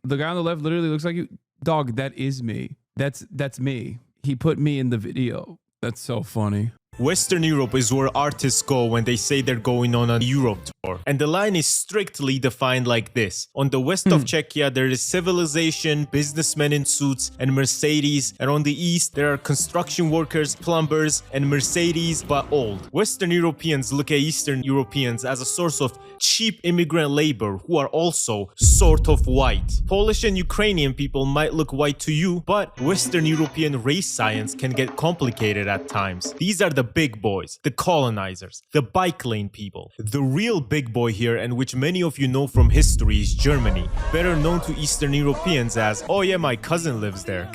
The guy on the left literally looks like you. Dog, that is me. That's me. He put me in the video. That's so funny. Western Europe is where artists go when they say they're going on a Europe tour. And the line is strictly defined like this. On the west of Czechia, there is civilization, businessmen in suits, and Mercedes. And on the east, there are construction workers, plumbers, and Mercedes, but old. Western Europeans look at Eastern Europeans as a source of cheap immigrant labor who are also sort of white. Polish and Ukrainian people might look white to you, but Western European race science can get complicated at times. These are the big boys, the colonizers, the bike lane people. The real big boy here, and which many of you know from history, is Germany, better known to Eastern Europeans as, oh yeah, my cousin lives there.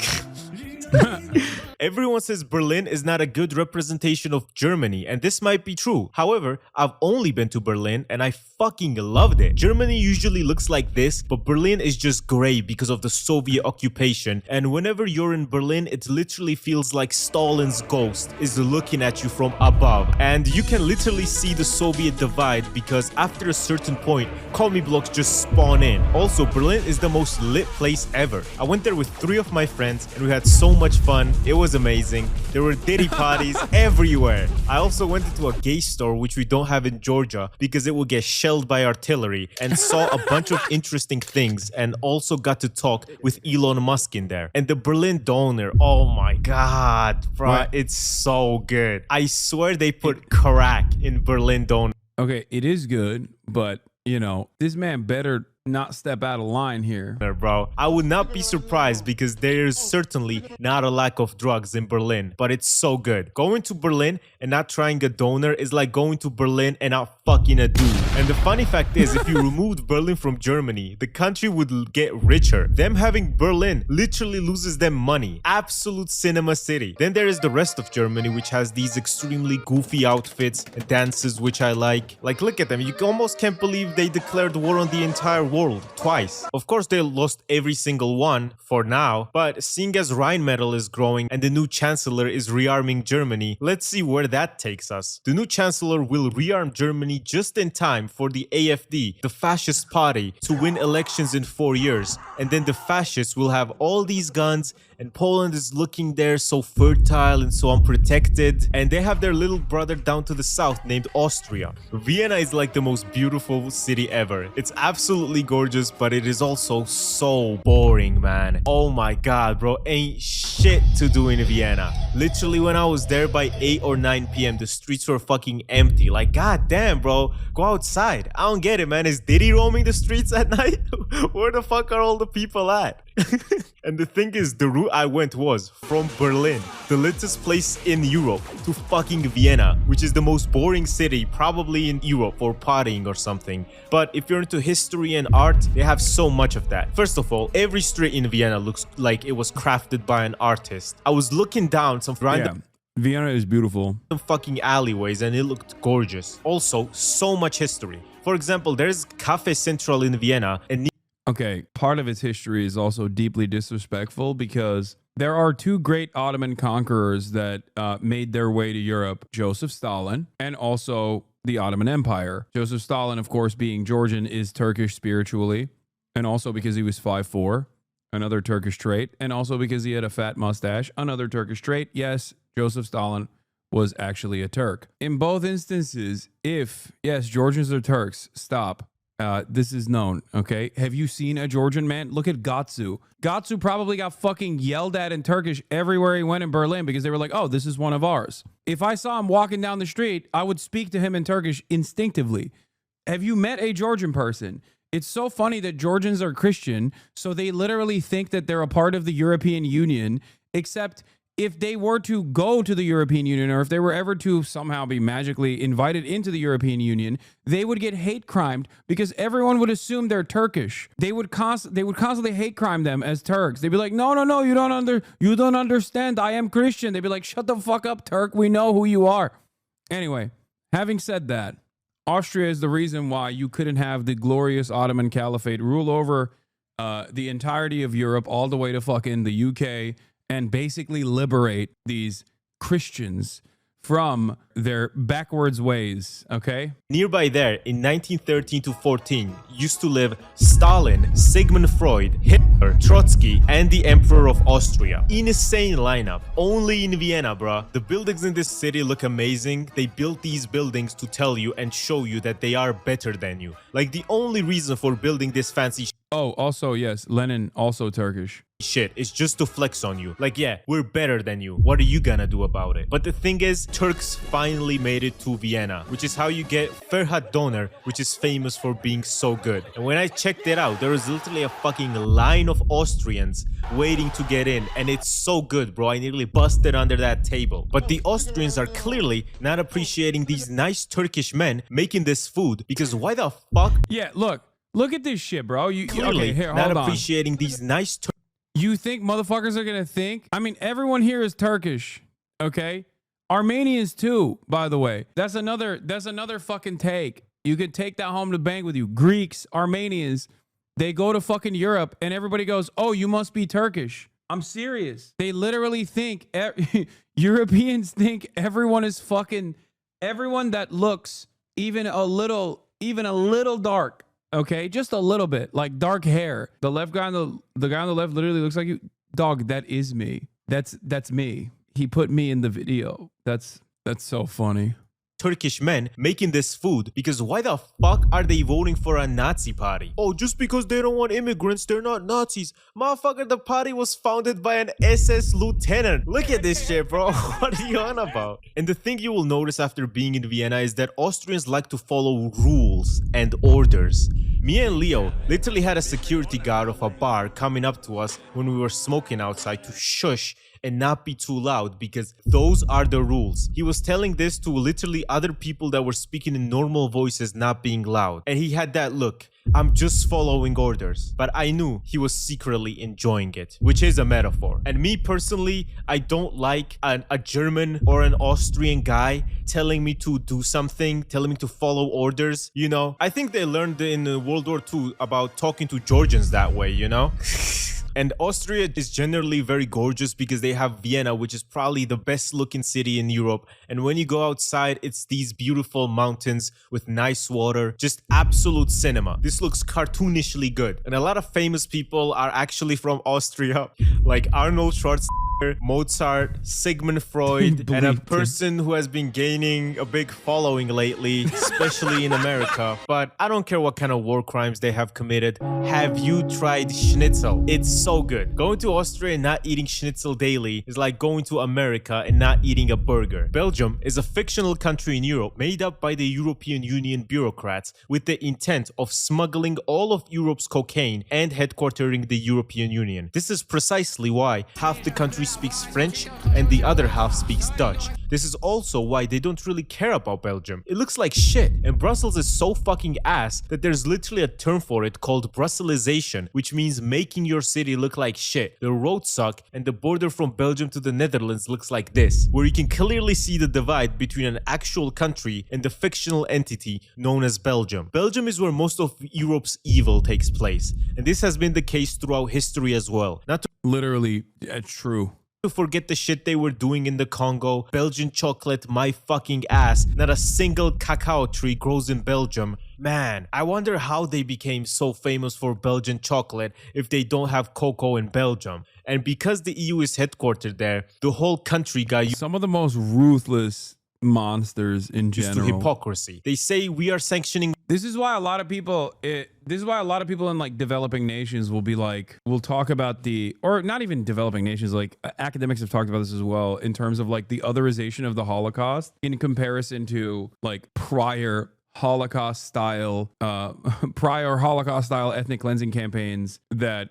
Everyone says Berlin is not a good representation of Germany, and this might be true. However, I've only been to Berlin and I fucking loved it. Germany usually looks like this, but Berlin is just gray because of the Soviet occupation. And whenever you're in Berlin, it literally feels like Stalin's ghost is looking at you from above. And you can literally see the Soviet divide because after a certain point, commie blocks just spawn in. Also, Berlin is the most lit place ever. I went there with 3 of my friends and we had so much fun. It was amazing. There were diddy parties everywhere. I also went into a gay store, which we don't have in Georgia because it will get shelled by artillery, and saw a bunch of interesting things, and also got to talk with Elon Musk in there. And the Berlin Doner, oh my god, bro, What? it's so good. I swear they put crack in Berlin Doner. Okay, it is good, but you know, this man better not step out of line here. Bro, I would not be surprised because there's certainly not a lack of drugs in Berlin, but it's so good. Going to Berlin and not trying a donor is like going to Berlin and not fucking a dude. And the funny fact is, if you removed Berlin from Germany, the country would get richer. Them having Berlin literally loses them money. Absolute cinema city. Then there is the rest of Germany, which has these extremely goofy outfits and dances, which I like. Like, look at them. You almost can't believe they declared war on the entire world twice. Of course, they lost every single one for now, but seeing as Rheinmetall is growing and the new chancellor is rearming Germany, let's see where that takes us. The new chancellor will rearm Germany just in time for the AfD, the fascist party, to win elections in 4 years, and then the fascists will have all these guns, and Poland is looking there so fertile and so unprotected, and they have their little brother down to the south named Austria. Vienna is like the most beautiful city ever. It's absolutely gorgeous, but it is also so boring, man. Oh my god, bro, ain't shit to do in Vienna. Literally, when I was there by 8 or 9 p.m, the streets were fucking empty. Like, god damn, bro, go outside. I don't get it, man. Is Diddy roaming the streets at night? Where the fuck are all the people at? And the thing is, the route I went was from Berlin, the latest place in Europe, to fucking Vienna, which is the most boring city probably in Europe for partying or something. But if you're into history and art, they have so much of that. First of all, every street in Vienna looks like it was crafted by an artist. I was looking down some random Vienna is beautiful. fucking alleyways and it looked gorgeous. Also, so much history. For example, there's Cafe Central in Vienna, and Okay, part of its history is also deeply disrespectful because there are 2 great Ottoman conquerors that made their way to Europe, Joseph Stalin and also the Ottoman Empire. Joseph Stalin, of course, being Georgian, is Turkish spiritually, and also because he was 5'4", another Turkish trait, and also because he had a fat mustache, another Turkish trait. Yes, Joseph Stalin was actually a Turk. In both instances, yes, Georgians are Turks, stop. This is known, okay? Have you seen a Georgian man? Look at Gatsu. Gatsu probably got fucking yelled at in Turkish everywhere he went in Berlin because they were like, oh, this is one of ours. If I saw him walking down the street, I would speak to him in Turkish instinctively. Have you met a Georgian person? It's so funny that Georgians are Christian, so they literally think that they're a part of the European Union, except if they were to go to the European Union, or if they were ever to somehow be magically invited into the European Union, they would get hate crimed because everyone would assume they're Turkish. They would constantly hate crime them as Turks. They'd be like, no, you don't understand. I am Christian. They'd be like, shut the fuck up, Turk. We know who you are. Anyway, having said that, Austria is the reason why you couldn't have the glorious Ottoman Caliphate rule over the entirety of Europe all the way to fucking the UK and basically liberate these Christians from their backwards ways, okay? Nearby there, in 1913 to 14, used to live Stalin, Sigmund Freud, Hitler, Trotsky, and the Emperor of Austria. Insane lineup. Only in Vienna, bruh. The buildings in this city look amazing. They built these buildings to tell you and show you that they are better than you. Like, the only reason for building this fancy Oh, also, yes, Lenin, also Turkish. shit is just to flex on you. Like, yeah, we're better than you. What are you gonna do about it? But the thing is, Turks finally made it to Vienna, which is how you get Ferhat Doner, which is famous for being so good. And when I checked it out, there was literally a fucking line of Austrians waiting to get in, and it's so good, bro. I nearly busted under that table. But the Austrians are clearly not appreciating these nice Turkish men making this food, because why the fuck? Yeah, look at this shit, bro. Clearly Okay, here, not hold on. appreciating these nice You think motherfuckers are gonna think? I mean, everyone here is Turkish, okay? Armenians too, by the way. That's another fucking take. You can take that home to the bank with you. Greeks, Armenians, they go to fucking Europe and everybody goes, "Oh, you must be Turkish." I'm serious. They literally think Europeans think everyone is fucking everyone that looks even a little dark. Okay, just a little bit, like dark hair. The guy on the left literally looks like you. Dog, that is me. That's me. He put me in the video. That's so funny. Turkish men making this food, because why the fuck are they voting for a Nazi party? Oh, just because they don't want immigrants, they're not Nazis. Motherfucker, the party was founded by an SS lieutenant. Look at this shit, bro. What are you on about? And the thing you will notice after being in Vienna is that Austrians like to follow rules and orders. Me and Leo literally had a security guard of a bar coming up to us when we were smoking outside to shush and not be too loud, because those are the rules. He was telling this to literally other people that were speaking in normal voices, not being loud. And he had that look. I'm just following orders. But I knew he was secretly enjoying it, which is a metaphor. And me personally, I don't like a German or an Austrian guy telling me to do something, telling me to follow orders, you know? I think they learned in World War II about talking to Georgians that way, you know? And Austria is generally very gorgeous because they have Vienna, which is probably the best looking city in Europe. And when you go outside, it's these beautiful mountains with nice water, just absolute cinema. This looks cartoonishly good. And a lot of famous people are actually from Austria, like Arnold Schwarzenegger, Mozart, Sigmund Freud, and a person who has been gaining a big following lately, especially in America. But I don't care what kind of war crimes they have committed. Have you tried schnitzel? It's so good. Going to Austria and not eating schnitzel daily is like going to America and not eating a burger. Belgium is a fictional country in Europe made up by the European Union bureaucrats with the intent of smuggling all of Europe's cocaine and headquartering the European Union. This is precisely why half the country speaks French and the other half speaks Dutch. This is also why they don't really care about Belgium. It looks like shit, and Brussels is so fucking ass that there's literally a term for it called Brusselization, which means making your city look like shit. The roads suck, and the border from Belgium to the Netherlands looks like this, where you can clearly see the divide between an actual country and the fictional entity known as Belgium. Belgium is where most of Europe's evil takes place, and this has been the case throughout history as well. Not to Literally, true. forget the shit they were doing in the Congo. Belgian chocolate, my fucking ass. Not a single cacao tree grows in Belgium. Man, I wonder how they became so famous for Belgian chocolate if they don't have cocoa in Belgium. And because the EU is headquartered there, the whole country got Some of the most ruthless monsters in used to general. hypocrisy. They say we are sanctioning. This is why a lot of people in like developing nations will talk about or not even developing nations, like academics have talked about this as well, in terms of like the otherization of the Holocaust in comparison to like prior Holocaust style ethnic cleansing campaigns that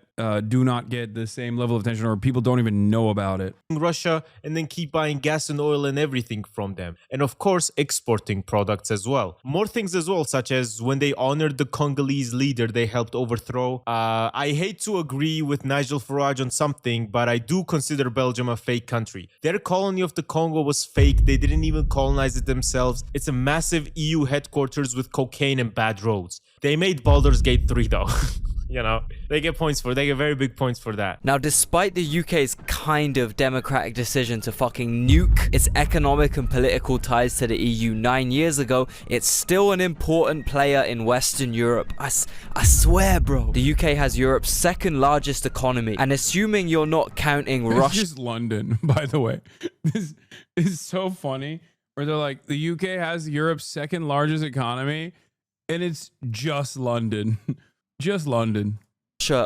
do not get the same level of attention, or people don't even know about it. Russia and then keep buying gas and oil and everything from them. And of course, exporting products as well. More things as well, such as when they honored the Congolese leader they helped overthrow. I hate to agree with Nigel Farage on something, but I do consider Belgium a fake country. Their colony of the Congo was fake. They didn't even colonize it themselves. It's a massive EU headquarters with cocaine and bad roads. They made Baldur's Gate 3 though. You know, they get very big points for that. Now, despite the UK's kind of democratic decision to fucking nuke its economic and political ties to the EU 9 years ago, it's still an important player in Western Europe. I swear, bro. The UK has Europe's second largest economy, and assuming you're not counting It's Russia. just London, by the way. This is so funny, where they're like, the UK has Europe's second largest economy, and it's just London. Just London.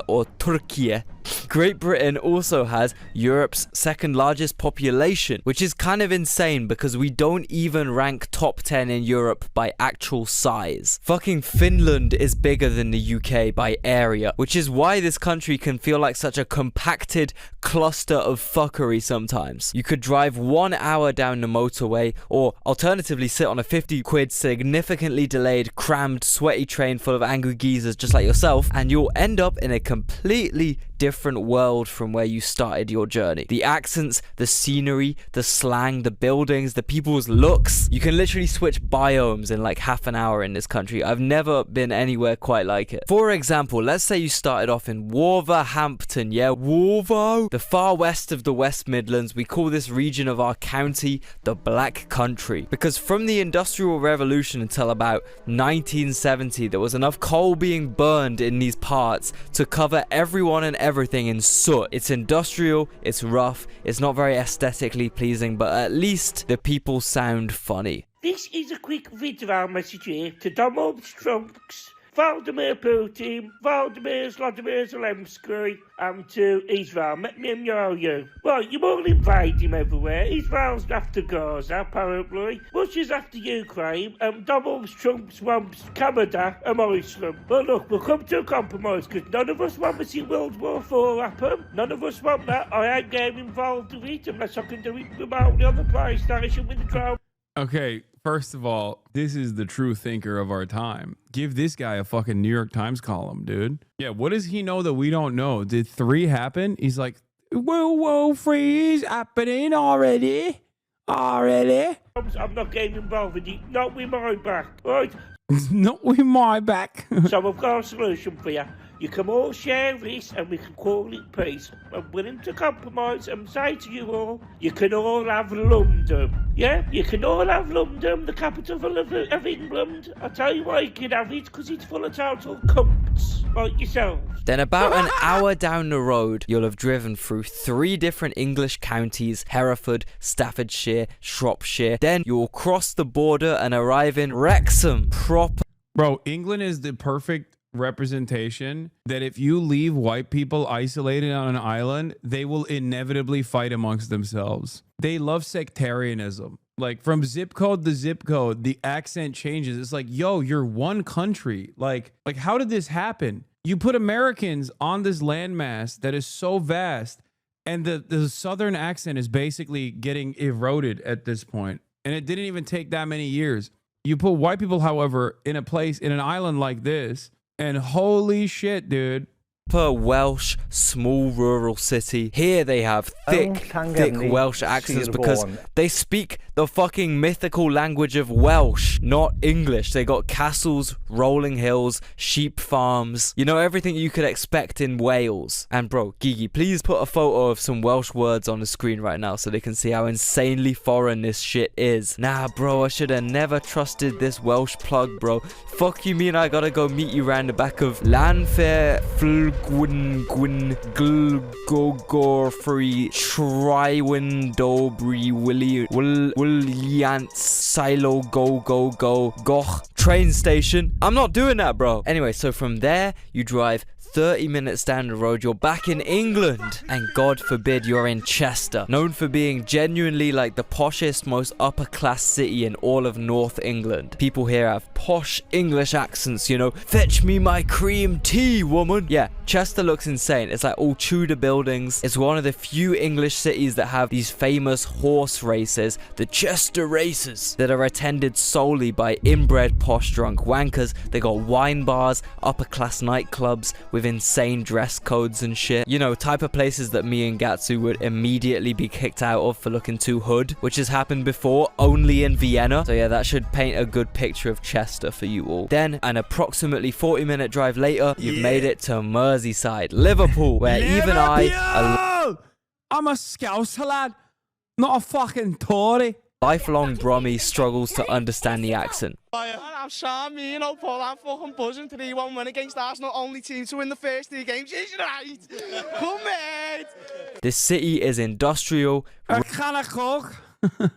Or Turkey. Great Britain also has Europe's second largest population, which is kind of insane because we don't even rank top 10 in Europe by actual size. Fucking Finland is bigger than the UK by area, which is why this country can feel like such a compacted cluster of fuckery sometimes. You could drive 1 hour down the motorway, or alternatively sit on a 50 quid significantly delayed, crammed, sweaty train full of angry geezers just like yourself, and you'll end up in a completely different world from where you started your journey. The accents, the scenery, the slang, the buildings, the people's looks. You can literally switch biomes in like half an hour in this country. I've never been anywhere quite like it. For example, let's say you started off in Wolverhampton, yeah, Wolvo, the far west of the West Midlands. We call this region of our county the Black Country, because from the Industrial Revolution until about 1970, there was enough coal being burned in these parts to cover everyone and everything in soot. It's industrial, it's rough, it's not very aesthetically pleasing, but at least the people sound funny. This is a quick video message here to Donald Trump's Vladimir Putin, Vladimir Zelensky, and to Israel. Let me know you. Right, you all invade him everywhere. Israel's after Gaza, apparently. Russia's after Ukraine. Donald Trump wants Canada and Iceland. But look, we'll come to a compromise, because none of us want to see World War IV happen. None of us want that. I ain't getting involved with it unless I can do it remotely on the PlayStation with the drone. Okay, first of all, this is the true thinker of our time. Give this guy a fucking New York Times column, dude. Yeah, what does he know that we don't know? Did 3 happen? He's like, whoa, 3 is happening already? Already? I'm not getting involved with it. Not with my back, right? Not with my back. So I've got a solution for you. You can all share this and we can call it peace. I'm willing to compromise and say to you all, you can all have London. Yeah? You can all have London, the capital of England. I'll tell you why you can have it, because it's full of total cunts like yourself. Then about an hour down the road, you'll have driven through 3 different English counties: Hereford, Staffordshire, Shropshire. Then you'll cross the border and arrive in Wrexham proper. Bro, England is the perfect representation that if you leave white people isolated on an island, they will inevitably fight amongst themselves. They love sectarianism. Like, from zip code to zip code, the accent changes. It's like, yo, you're one country. Like how did this happen? You put Americans on this landmass that is so vast, and the southern accent is basically getting eroded at this point. And it didn't even take that many years. You put white people, however, in an island like this, and holy shit, dude. Welsh small rural city. Here they have thick Welsh accents because they speak the fucking mythical language of Welsh, not English. They got castles, rolling hills, sheep farms, you know, everything you could expect in Wales. And bro, Gigi, please put a photo of some Welsh words on the screen right now so they can see how insanely foreign this shit is. Nah bro, I should have never trusted this Welsh plug, bro. Fuck you mean I gotta go meet you round the back of Lanfair Gwyn Glgogorfree Trywyn Dobry Williants Silo Go Goch train station. I'm not doing that, bro. Anyway, so from there you drive 30 minutes down the road, you're back in England, and God forbid you're in Chester, known for being genuinely like the poshest, most upper class city in all of North England. People here have posh English accents, you know, fetch me my cream tea, woman. Yeah, Chester looks insane. It's like all Tudor buildings. It's one of the few English cities that have these famous horse races, the Chester races, that are attended solely by inbred posh drunk wankers. They got wine bars, upper class nightclubs with with insane dress codes and shit. You know, type of places that me and Gatsu would immediately be kicked out of for looking too hood, which has happened before, only in Vienna. So yeah, that should paint a good picture of Chester for you all. Then, an approximately 40-minute drive later, you've made it to Merseyside, Liverpool, where even I'm a Scouser lad, not a fucking Tory. Lifelong Brummy struggles to understand the accent. I'm Sam, you know, Paul, I'm fucking buzzing. 3-1 win against Arsenal, only team to win the first 3 games. Is right? Come, mate! This city is industrial, Can I cook?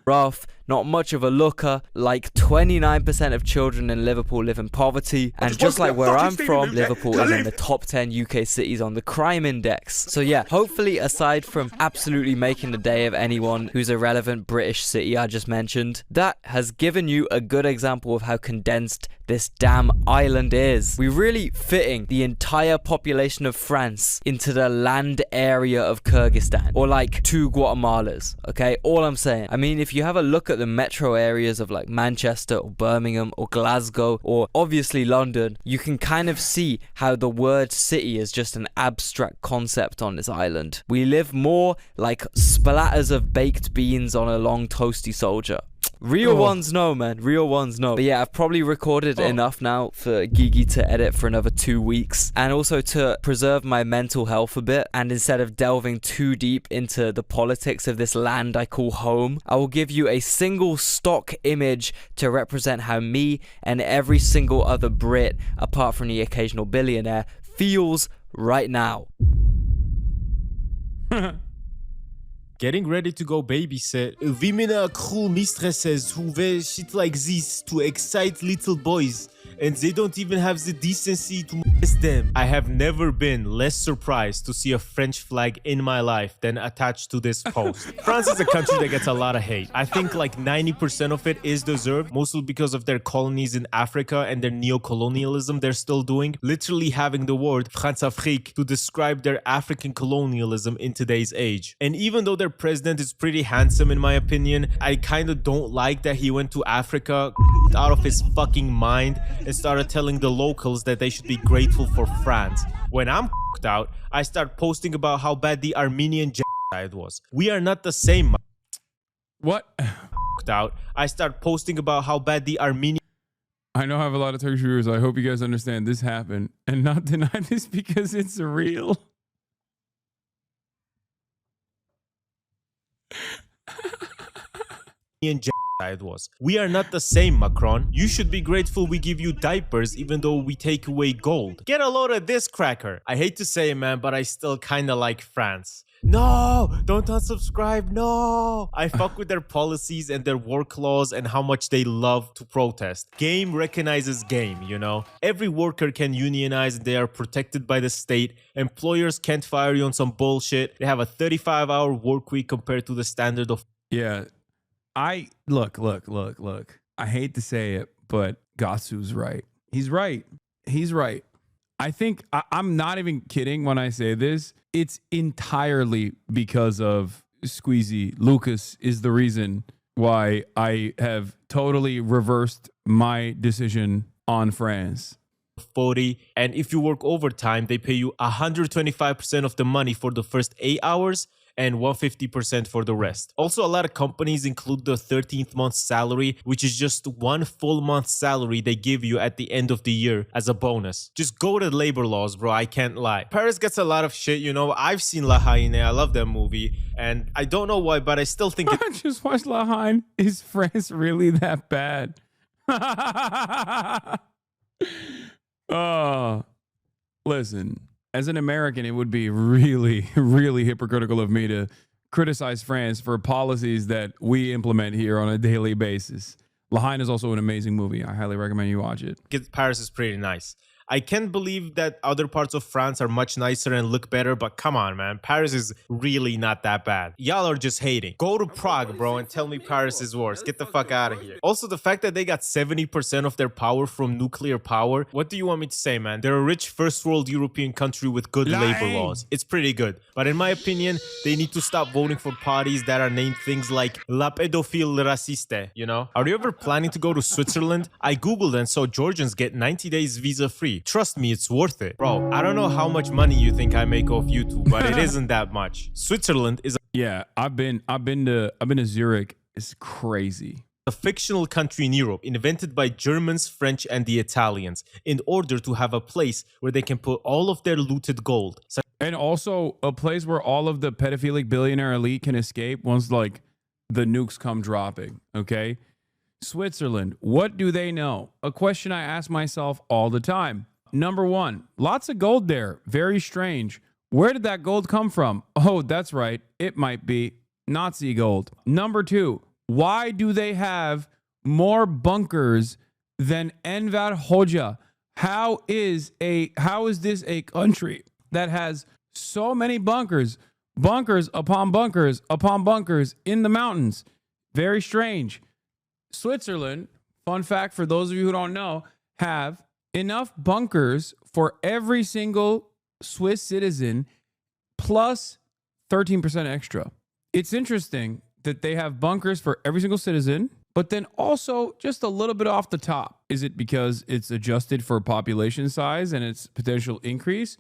rough, not much of a looker. Like 29% of children in Liverpool live in poverty, and just like where I'm from, Liverpool is in the top 10 UK cities on the crime index. So yeah, hopefully aside from absolutely making the day of anyone who's a relevant British city I just mentioned, that has given you a good example of how condensed this damn island is. We're really fitting the entire population of France into the land area of Kyrgyzstan, or like 2 Guatemalas, okay? All I'm saying. I mean, if you have a look at the metro areas of like Manchester or Birmingham or Glasgow or obviously London, you can kind of see how the word city is just an abstract concept on this island. We live more like splatters of baked beans on a long toasty soldier. Real ones know, man. Real ones know. But yeah, I've probably recorded enough now for Gigi to edit for another 2 weeks. And also to preserve my mental health a bit. And instead of delving too deep into the politics of this land I call home, I will give you a single stock image to represent how me and every single other Brit, apart from the occasional billionaire, feels right now. Getting ready to go babysit. Women are cruel mistresses who wear shit like this to excite little boys, and they don't even have the decency to molest them. I have never been less surprised to see a French flag in my life than attached to this post. France is a country that gets a lot of hate. I think like 90% of it is deserved, mostly because of their colonies in Africa and their neo-colonialism they're still doing, literally having the word France-Afrique to describe their African colonialism in today's age. And even though their president is pretty handsome in my opinion, I kind of don't like that he went to Africa out of his fucking mind and started telling the locals that they should be grateful for France. When I'm out, I start posting about how bad the Armenian genocide was. We are not the same. What? Out, I start posting about how bad the Armenian. I know I have a lot of Turkish viewers. I hope you guys understand this happened and not deny this because it's real. Genocide was. We are not the same, Macron. You should be grateful we give you diapers even though we take away gold. Get a load of this cracker. I hate to say it, man, but I still kinda like France. No, don't unsubscribe, no. I fuck with their policies and their work laws and how much they love to protest. Game recognizes game, you know? Every worker can unionize and they are protected by the state. Employers can't fire you on some bullshit. They have a 35-hour work week compared to the standard of... Yeah. Look. I hate to say it, but Gatsu's right. He's right. I think I'm not even kidding when I say this. It's entirely because of Squeezy. Lucas is the reason why I have totally reversed my decision on France. 40, and if you work overtime, they pay you 125% of the money for the first 8 hours and 150% for the rest. Also, a lot of companies include the 13th month salary, which is just 1 full month salary they give you at the end of the year as a bonus. Just go to labor laws, bro. I can't lie. Paris gets a lot of shit, you know. I've seen La Haine. I love that movie, and I don't know why, but I still think I just watched La Haine. Is France really that bad? Listen. As an American, it would be really, really hypocritical of me to criticize France for policies that we implement here on a daily basis. La Haine is also an amazing movie. I highly recommend you watch it. Paris is pretty nice. I can't believe that other parts of France are much nicer and look better, but come on, man. Paris is really not that bad. Y'all are just hating. Go to Prague, bro, and tell me Paris is worse. Get the fuck out of here. Also, the fact that they got 70% of their power from nuclear power, what do you want me to say, man? They're a rich first world European country with good labor laws. It's pretty good. But in my opinion, they need to stop voting for parties that are named things like La Pédophile Raciste, you know? Are you ever planning to go to Switzerland? I googled and saw Georgians get 90 days visa free. free. Trust me, it's worth it. Bro, I don't know how much money you think I make off YouTube, but it isn't that much. Switzerland is Yeah, I've been to Zurich. It's crazy. a fictional country in Europe invented by Germans, French, and the Italians in order to have a place where they can put all of their looted gold. And also a place where all of the pedophilic billionaire elite can escape once like the nukes come dropping, okay? Switzerland, what do they know? A question I ask myself all the time. Number one, lots of gold there. Very strange. Where did that gold come from? Oh, that's right. It might be Nazi gold. Number two, why do they have more bunkers than Enver Hoxha? How is this a country that has so many bunkers upon bunkers upon bunkers in the mountains? Very strange. Switzerland, fun fact for those of you who don't know, have enough bunkers for every single Swiss citizen plus 13% extra. It's interesting that they have bunkers for every single citizen, but then also just a little bit off the top. Is it because it's adjusted for population size and its potential increase?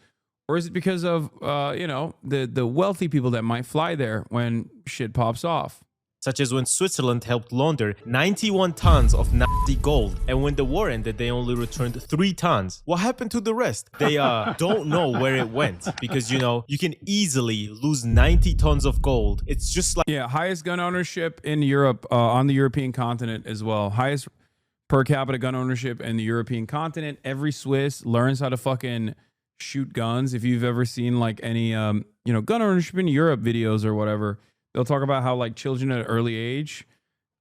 Or is it because of, the wealthy people that might fly there when shit pops off? Such as when Switzerland helped launder 91 tons of Nazi gold, and when the war ended, they only returned 3 tons. What happened to the rest? They don't know where it went, because you can easily lose 90 tons of gold. It's just like Highest gun ownership in Europe, on the European continent as well. Highest per capita gun ownership in the European continent. Every Swiss learns how to fucking shoot guns. If you've ever seen like any gun ownership in Europe videos or whatever, they'll talk about how like children at an early age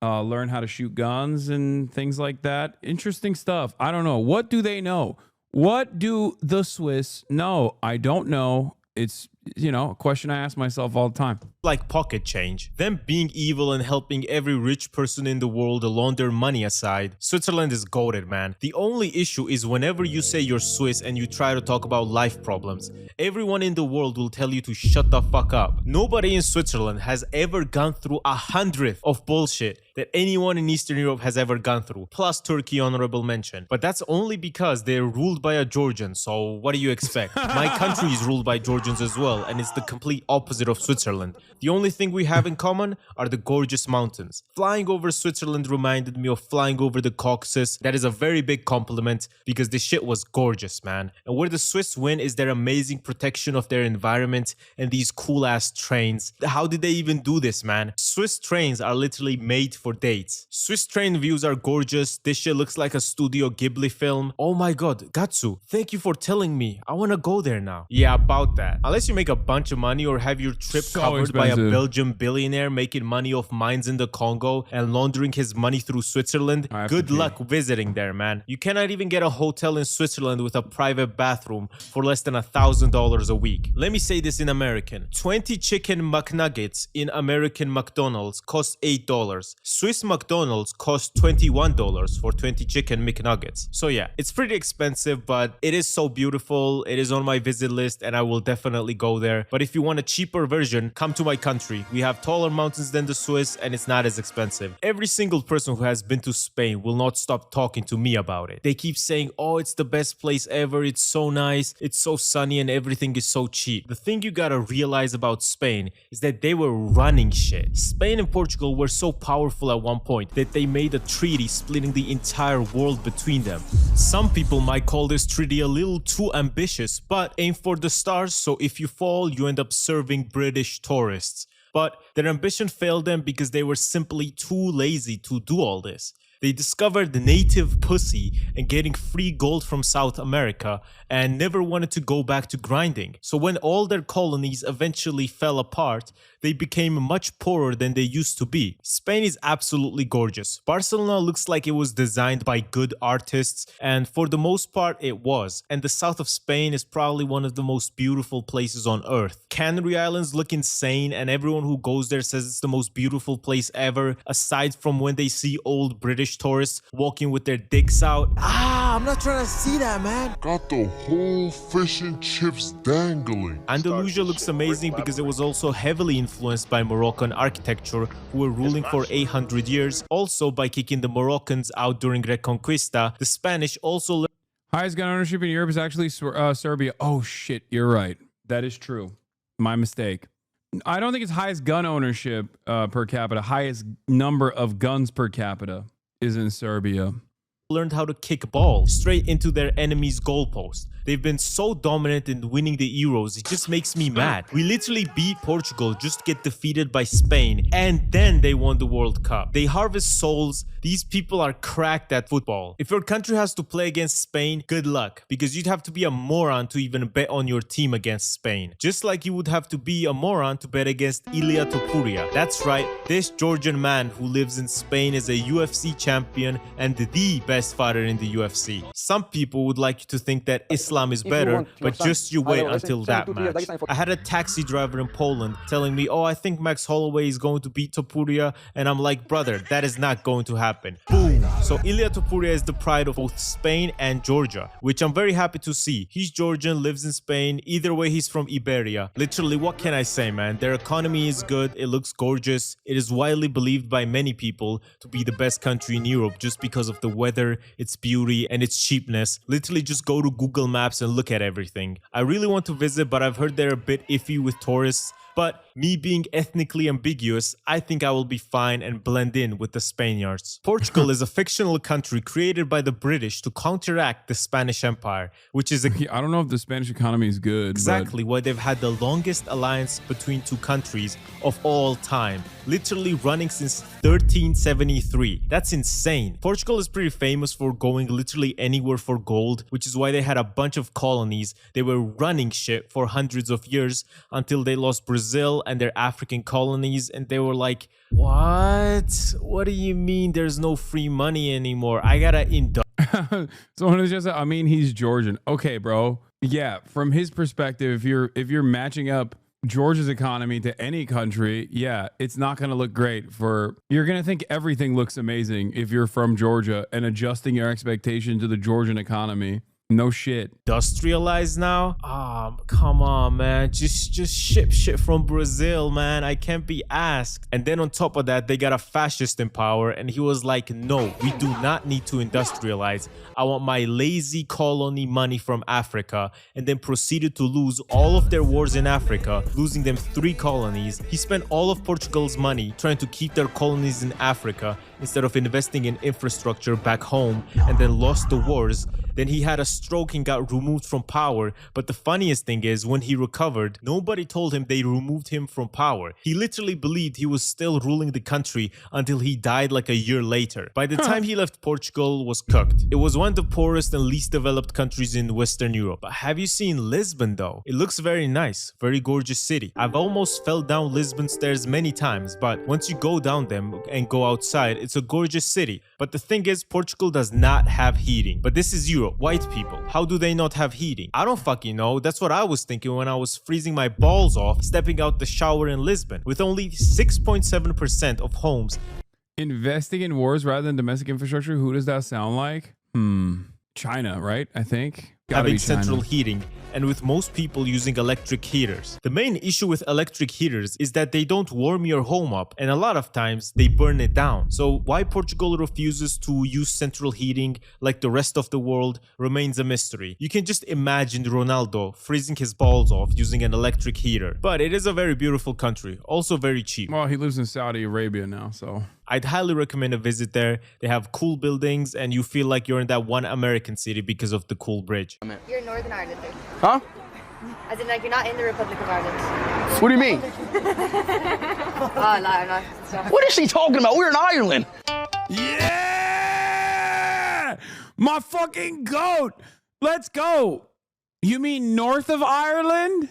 learn how to shoot guns and things like that. Interesting stuff. I don't know. What do they know? What do the Swiss know? I don't know. It's, a question I ask myself all the time. Like pocket change. Them being evil and helping every rich person in the world launder money aside, Switzerland is goated, man. The only issue is whenever you say you're Swiss and you try to talk about life problems, everyone in the world will tell you to shut the fuck up. Nobody in Switzerland has ever gone through 100th of bullshit that anyone in Eastern Europe has ever gone through, plus Turkey, honorable mention. But that's only because they're ruled by a Georgian, so what do you expect? My country is ruled by Georgians as well, and it's the complete opposite of Switzerland. The only thing we have in common are the gorgeous mountains. Flying over Switzerland reminded me of flying over the Caucasus. That is a very big compliment because the shit was gorgeous, man. And where the Swiss win is their amazing protection of their environment and these cool ass trains. How did they even do this, man? Swiss trains are literally made for dates. Swiss train views are gorgeous. This shit looks like a Studio Ghibli film. Oh my god, Gatsu, thank you for telling me. I wanna go there now. Yeah, about that. Unless you make a bunch of money or have your trip covered by a Belgian billionaire making money off mines in the Congo and laundering his money through Switzerland, good luck visiting there, man. You cannot even get a hotel in Switzerland with a private bathroom for less than $1,000 a week. Let me say this in American. 20 chicken McNuggets in American McDonald's cost $8. Swiss McDonald's cost $21 for 20 chicken McNuggets. So yeah, it's pretty expensive, but it is so beautiful. It is on my visit list and I will definitely go there. But if you want a cheaper version, come to my country. We have taller mountains than the Swiss and it's not as expensive. Every single person who has been to Spain will not stop talking to me about it. They keep saying, oh, it's the best place ever. It's so nice. It's so sunny and everything is so cheap. The thing you gotta realize about Spain is that they were running shit. Spain and Portugal were so powerful at one point that they made a treaty splitting the entire world between them. Some people might call this treaty a little too ambitious, but aim for the stars, so if you fall, you end up serving British tourists. But their ambition failed them because they were simply too lazy to do all this. They discovered the native pussy and getting free gold from South America and never wanted to go back to grinding. So when all their colonies eventually fell apart, they became much poorer than they used to be. Spain is absolutely gorgeous. Barcelona looks like it was designed by good artists, and for the most part it was. And the south of Spain is probably one of the most beautiful places on earth. Canary Islands look insane and everyone who goes there says it's the most beautiful place ever, aside from when they see old British tourists walking with their dicks out. I'm not trying to see that, man. Got the whole fish and chips dangling. Andalusia looks amazing because it was also heavily influenced by Moroccan architecture, who were ruling for 800 years. Also, by kicking the Moroccans out during Reconquista, the Spanish also Highest gun ownership in Europe is actually Serbia. Oh shit, you're right. That is true. My mistake. I don't think it's highest gun ownership per capita. Highest number of guns per capita is in Serbia. Learned how to kick ball straight into their enemy's goalpost. They've been so dominant in winning the Euros, it just makes me mad. We literally beat Portugal just to get defeated by Spain, and then they won the World Cup. They harvest souls. These people are cracked at football. If your country has to play against Spain, good luck, because you'd have to be a moron to even bet on your team against Spain. Just like you would have to be a moron to bet against Ilia Topuria. That's right, this Georgian man who lives in Spain is a UFC champion and the best fighter in the UFC. Some people would like you to think that Islam is better, but just you wait until that match. I had a taxi driver in Poland telling me, oh, I think Max Holloway is going to beat Topuria, and I'm like, brother, that is not going to happen. Boom! So Ilia Topuria is the pride of both Spain and Georgia, which I'm very happy to see. He's Georgian, lives in Spain. Either way, he's from Iberia. Literally, what can I say, man? Their economy is good. It looks gorgeous. It is widely believed by many people to be the best country in Europe just because of the weather, its beauty, and its cheapness. Literally, just go to Google Maps and look at everything. I really want to visit, but I've heard they're a bit iffy with tourists. But me being ethnically ambiguous, I think I will be fine and blend in with the Spaniards. Portugal is a fictional country created by the British to counteract the Spanish Empire, which is I don't know if the Spanish economy is good. Exactly why they've had the longest alliance between two countries of all time, literally running since 1373. That's insane. Portugal is pretty famous for going literally anywhere for gold, which is why they had a bunch of colonies. They were running shit for hundreds of years until they lost Brazil and their African colonies, and they were like, what do you mean there's no free money anymore? I gotta indulge. Someone is just, I mean, he's Georgian. Okay, bro. Yeah, from his perspective, if you're matching up Georgia's economy to any country, yeah, it's not going to look great you're going to think everything looks amazing if you're from Georgia, and adjusting your expectation to the Georgian economy. No shit. Industrialized now? Come on, man. Just ship shit from Brazil, man. I can't be asked. And then on top of that, they got a fascist in power, and he was like, no, we do not need to industrialize. I want my lazy colony money from Africa, and then proceeded to lose all of their wars in Africa, losing them 3 colonies. He spent all of Portugal's money trying to keep their colonies in Africa instead of investing in infrastructure back home, and then lost the wars. Then he had a stroke and got removed from power. But the funniest thing is, when he recovered, nobody told him they removed him from power. He literally believed he was still ruling the country until he died like a year later. By the time he left, Portugal was cooked. It was one of the poorest and least developed countries in Western Europe. But have you seen Lisbon though? It looks very nice, very gorgeous city. I've almost fell down Lisbon stairs many times, but once you go down them and go outside, it's a gorgeous city. But the thing is, Portugal does not have heating. But this is Europe. White people, how do they not have heating? I don't fucking know. That's what I was thinking when I was freezing my balls off stepping out the shower in Lisbon. With only 6.7% of homes Investing in wars rather than domestic infrastructure, who does that sound like? China, right? I think. having central heating, and with most people using electric heaters. The main issue with electric heaters is that they don't warm your home up, and a lot of times they burn it down. So why Portugal refuses to use central heating like the rest of the world remains a mystery. You can just imagine Ronaldo freezing his balls off using an electric heater. But it is a very beautiful country, also very cheap. Well, he lives in Saudi Arabia now, so... I'd highly recommend a visit there. They have cool buildings, and you feel like you're in that one American city because of the cool bridge. You're in Northern Ireland, though. Huh? As in, like, you're not in the Republic of Ireland. What do you mean? Oh, no, I'm not. Stop. What is she talking about? We're in Ireland. Yeah! My fucking goat! Let's go! You mean north of Ireland?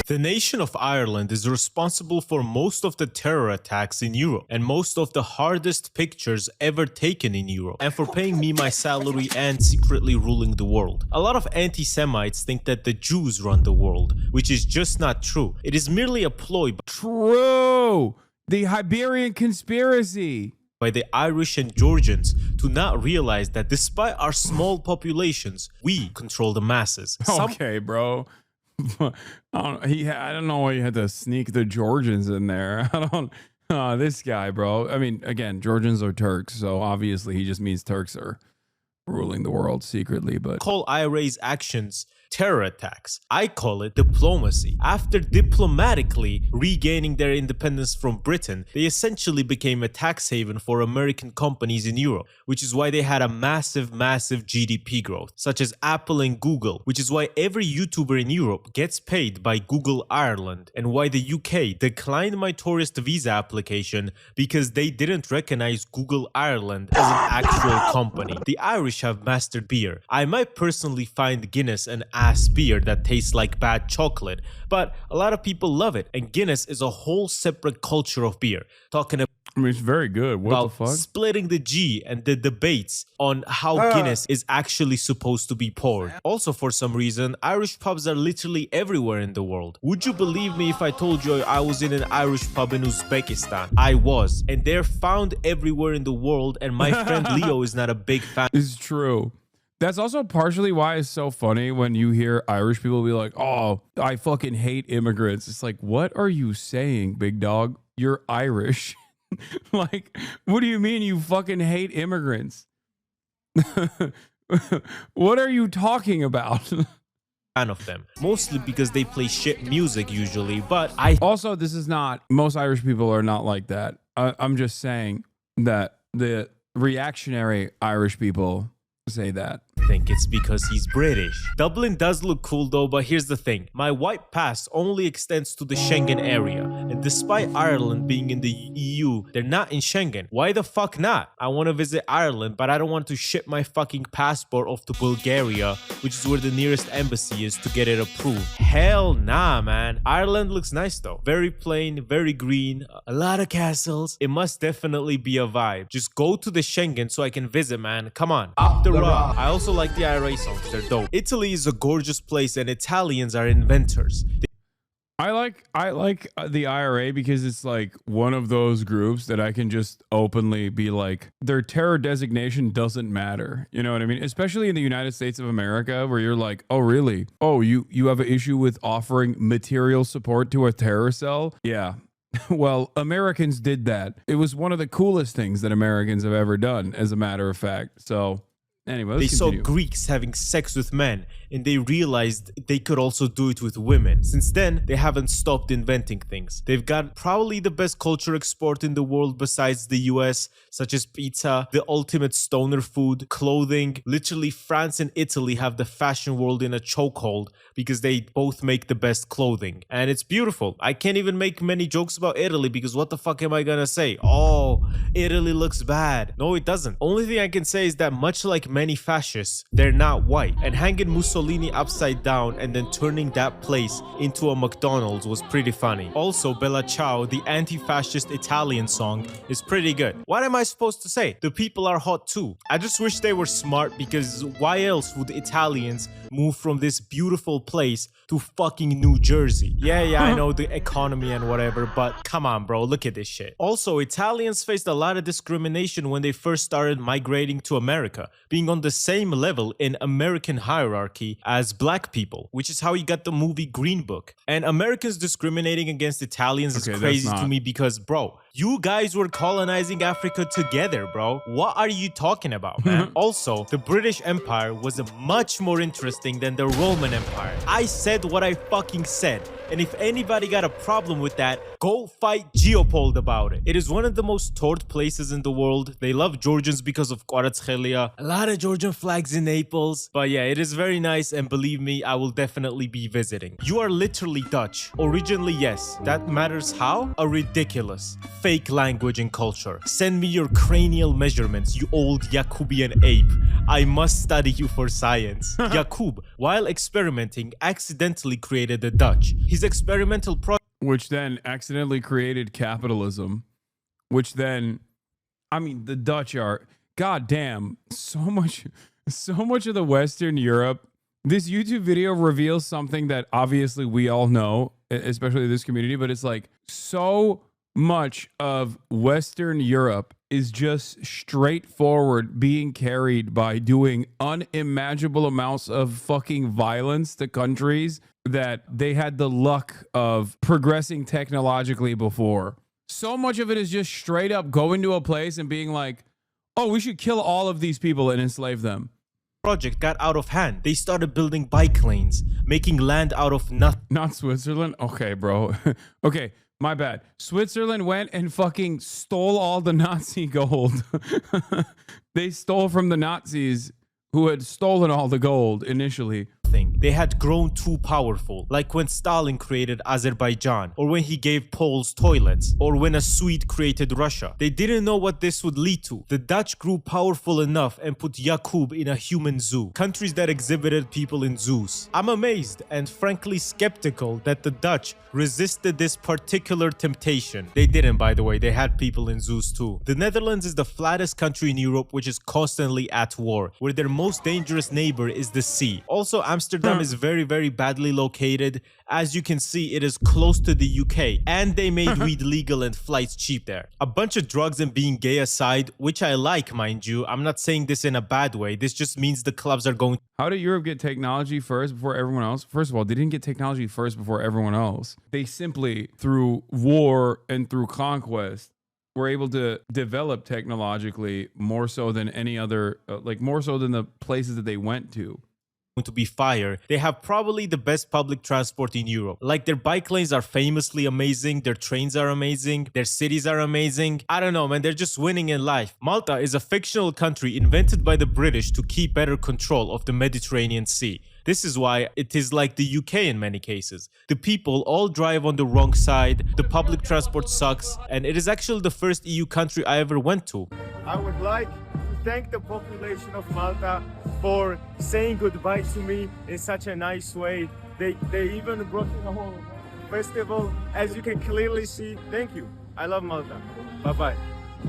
The nation of Ireland is responsible for most of the terror attacks in Europe and most of the hardest pictures ever taken in Europe, and for paying me my salary and secretly ruling the world. A lot of anti-Semites think that the Jews run the world, which is just not true. It is merely a ploy True! The Iberian conspiracy! By the Irish and Georgians to not realize that despite our small populations, we control the masses. Okay, bro. I don't know why you had to sneak the Georgians in there. This guy, bro. I mean, again, Georgians are Turks, so obviously he just means Turks are ruling the world secretly. But call IRA's actions terror attacks. I call it diplomacy. After diplomatically regaining their independence from Britain, they essentially became a tax haven for American companies in Europe, which is why they had a massive GDP growth, such as Apple and Google, which is why every YouTuber in Europe gets paid by Google Ireland, and why the UK declined my tourist visa application because they didn't recognize Google Ireland as an actual company. The Irish have mastered beer. I might personally find Guinness an ass beer that tastes like bad chocolate, but a lot of people love it, and Guinness is a whole separate culture of beer. Talking about I mean, it's very good. What the fuck? Splitting the G and the debates on how Guinness is actually supposed to be poured. Also, for some reason, Irish pubs are literally everywhere in the world. Would you believe me if I told you I was in an Irish pub in Uzbekistan? I was, and they're found everywhere in the world, and my friend Leo is not a big fan. It's true. That's also partially why it's so funny when you hear Irish people be like, oh, I fucking hate immigrants. It's like, what are you saying, big dog? You're Irish. Like, what do you mean you fucking hate immigrants? What are you talking about? Fan of them, mostly because they play shit music usually, but I also, this is not, most Irish people are not like that. I'm just saying that the reactionary Irish people say that. think it's because he's British. Dublin does look cool though, but here's the thing. My white pass only extends to the Schengen area, and despite Ireland being in the EU, they're not in Schengen. Why the fuck not? I want to visit Ireland, but I don't want to ship my fucking passport off to Bulgaria, which is where the nearest embassy is, to get it approved. Hell nah, man. Ireland looks nice though. Very plain, very green, a lot of castles. It must definitely be a vibe. Just go to the Schengen so I can visit, man. Come on. Up the rock. I also like the IRA songs. They're dope. Italy is a gorgeous place and Italians are inventors. I like the IRA because it's like one of those groups that I can just openly be like, their terror designation doesn't matter. You know what I mean? Especially in the United States of America, where you're like, oh, really? Oh, you have an issue with offering material support to a terror cell? Yeah. Well, Americans did that. It was one of the coolest things that Americans have ever done, as a matter of fact. So anyway, they continue. saw Greeks having sex with men, and they realized they could also do it with women. Since then, they haven't stopped inventing things. They've got probably the best culture export in the world besides the US, such as pizza, the ultimate stoner food, clothing. Literally, France and Italy have the fashion world in a chokehold because they both make the best clothing. And it's beautiful. I can't even make many jokes about Italy because what the fuck am I gonna say? Oh, Italy looks bad. No, it doesn't. Only thing I can say is that much like many fascists, they're not white. And hanging Mussolini upside down and then turning that place into a McDonald's was pretty funny. Also, Bella Ciao, the anti-fascist Italian song, is pretty good. What am I supposed to say? The people are hot too. I just wish they were smart, because why else would Italians move from this beautiful place to fucking New Jersey? Yeah, I know the economy and whatever, but come on, bro, look at this shit. Also, Italians faced a lot of discrimination when they first started migrating to America, being on the same level in American hierarchy as black people, which is how you got the movie Green Book. And Americans discriminating against Italians is crazy to me because, bro, you guys were colonizing Africa together, bro. What are you talking about, man? Also, the British Empire was much more interesting than the Roman Empire. I said what I fucking said. And if anybody got a problem with that, go fight Geopold about it. It is one of the most toured places in the world. They love Georgians because of Quartzchelia. A lot of Georgian flags in Naples. But yeah, it is very nice, and believe me, I will definitely be visiting. You are literally Dutch. Originally, yes. That matters how? A ridiculous, fake language and culture. Send me your cranial measurements, you old Jacobian ape. I must study you for science. Jakub, while experimenting, accidentally created the Dutch. His experimental which then accidentally created capitalism, which then, I mean, the Dutch are, goddamn, so much of the Western Europe. This YouTube video reveals something that obviously we all know, especially this community, but it's like so much of Western Europe is just straightforward being carried by doing unimaginable amounts of fucking violence to countries that they had the luck of progressing technologically before. So much of it is just straight up going to a place and being like, oh, we should kill all of these people and enslave them. Project got out of hand. They started building bike lanes, making land out of nothing. Not Switzerland? Okay, bro. Okay, my bad. Switzerland went and fucking stole all the Nazi gold. They stole from the Nazis who had stolen all the gold initially. They had grown too powerful, like when Stalin created Azerbaijan, or when he gave Poles toilets, or when a Swede created Russia. They didn't know what this would lead to. The Dutch grew powerful enough and put Jakub in a human zoo, countries that exhibited people in zoos. I'm amazed and frankly skeptical that the Dutch resisted this particular temptation. They didn't, by the way. They had people in zoos too. The Netherlands is the flattest country in Europe, which is constantly at war, where their most dangerous neighbor is the sea. Also, Amsterdam is very, very badly located. As you can see, it is close to the UK, and they made weed legal and flights cheap there. A bunch of drugs and being gay aside, which I like, mind you. I'm not saying this in a bad way. This just means the clubs are going. How did Europe get technology first before everyone else? First of all, they didn't get technology first before everyone else. They simply, through war and through conquest, were able to develop technologically more so than any other, more so than the places that they went to be fire. They have probably the best public transport in Europe. Like, their bike lanes are famously amazing, their trains are amazing, their cities are amazing. I don't know, man, they're just winning in life. Malta is a fictional country invented by the British to keep better control of the Mediterranean Sea. This is why it is like the UK in many cases. The people all drive on the wrong side, the public transport sucks, and it is actually the first EU country I ever went to. I would like to thank the population of Malta for saying goodbye to me in such a nice way. They even brought in a whole festival. As you can clearly see, thank you. I love Malta. Bye-bye.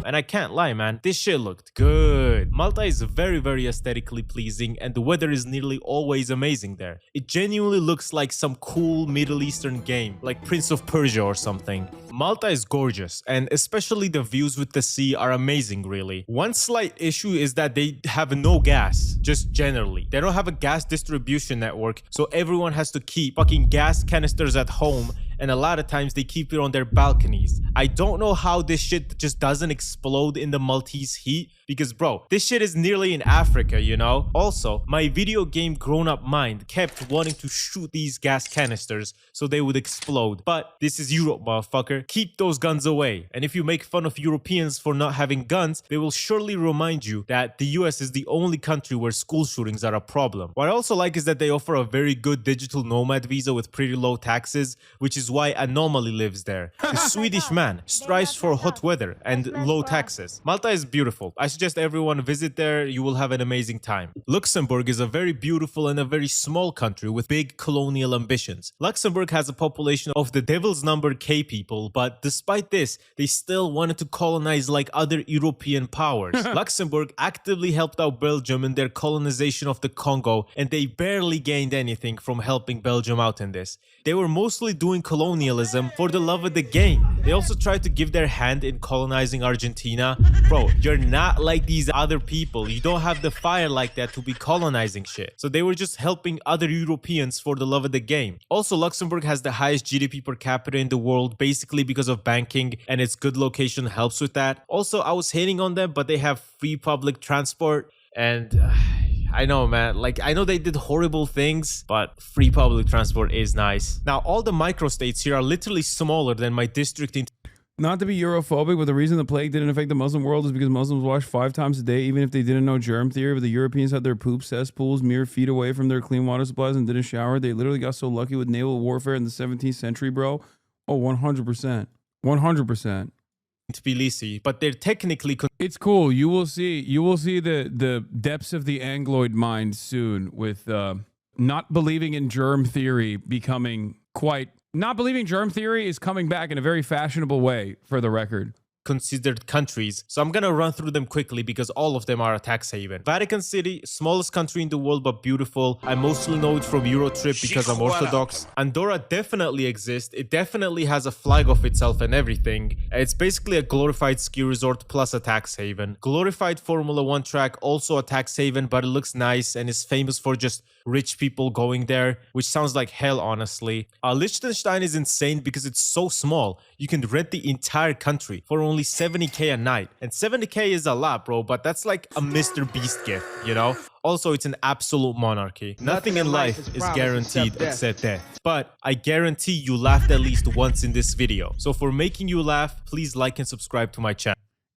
And I can't lie, man, this shit looked good. Malta is very, very aesthetically pleasing, and the weather is nearly always amazing there. It genuinely looks like some cool Middle Eastern game, like Prince of Persia or something. Malta is gorgeous, and especially the views with the sea are amazing, really. One slight issue is that they have no gas, just generally. They don't have a gas distribution network, so everyone has to keep fucking gas canisters at home, and a lot of times they keep it on their balconies. I don't know how this shit just doesn't explode in the Maltese heat, because bro, this shit is nearly in Africa, you know? Also, my video game grown-up mind kept wanting to shoot these gas canisters so they would explode. But this is Europe, motherfucker. Keep those guns away. And if you make fun of Europeans for not having guns, they will surely remind you that the US is the only country where school shootings are a problem. What I also like is that they offer a very good digital nomad visa with pretty low taxes, which is why Anomaly lives there. The Swedish man strives for hot weather and low taxes. Malta is beautiful. I suggest everyone visit there. You will have an amazing time. Luxembourg is a very beautiful and a very small country with big colonial ambitions. Luxembourg has a population of the devil's number K people, but despite this, they still wanted to colonize like other European powers. Luxembourg actively helped out Belgium in their colonization of the Congo, and they barely gained anything from helping Belgium out in this. They were mostly doing colonialism for the love of the game. They also tried to give their hand in colonizing Argentina. Bro, you're not like these other people. You don't have the fire like that to be colonizing shit. So they were just helping other Europeans for the love of the game. Also, Luxembourg has the highest GDP per capita in the world, basically because of banking, and its good location helps with that. Also, I was hating on them, but they have free public transport, and I know, man, like, I know they did horrible things, but free public transport is nice. Now, all the microstates here are literally smaller than my district in. Not to be Europhobic, but the reason the plague didn't affect the Muslim world is because Muslims wash 5 times a day, even if they didn't know germ theory. But the Europeans had their poop cesspools mere feet away from their clean water supplies and didn't shower. They literally got so lucky with naval warfare in the 17th century, bro. Oh, 100%. 100%. Tbilisi, but they're technically. It's cool. You will see the depths of the Angloid mind soon with not believing in germ theory becoming quite. Not believing germ theory is coming back in a very fashionable way, for the record. Considered countries, so I'm gonna run through them quickly because all of them are a tax haven. Vatican City, smallest country in the world but beautiful. I mostly know it from Eurotrip because I'm Orthodox. Andorra definitely exists. It definitely has a flag of itself and everything. It's basically a glorified ski resort plus a tax haven. Glorified Formula 1 track, also a tax haven, but it looks nice and is famous for just rich people going there, which sounds like hell, honestly. Liechtenstein is insane because it's so small. You can rent the entire country for only 70k a night. And 70k is a lot, bro, but that's like a Mr. Beast gift, you know? Also, it's an absolute monarchy. Nothing in life is guaranteed except death. But I guarantee you laughed at least once in this video. So for making you laugh, please like and subscribe to my channel.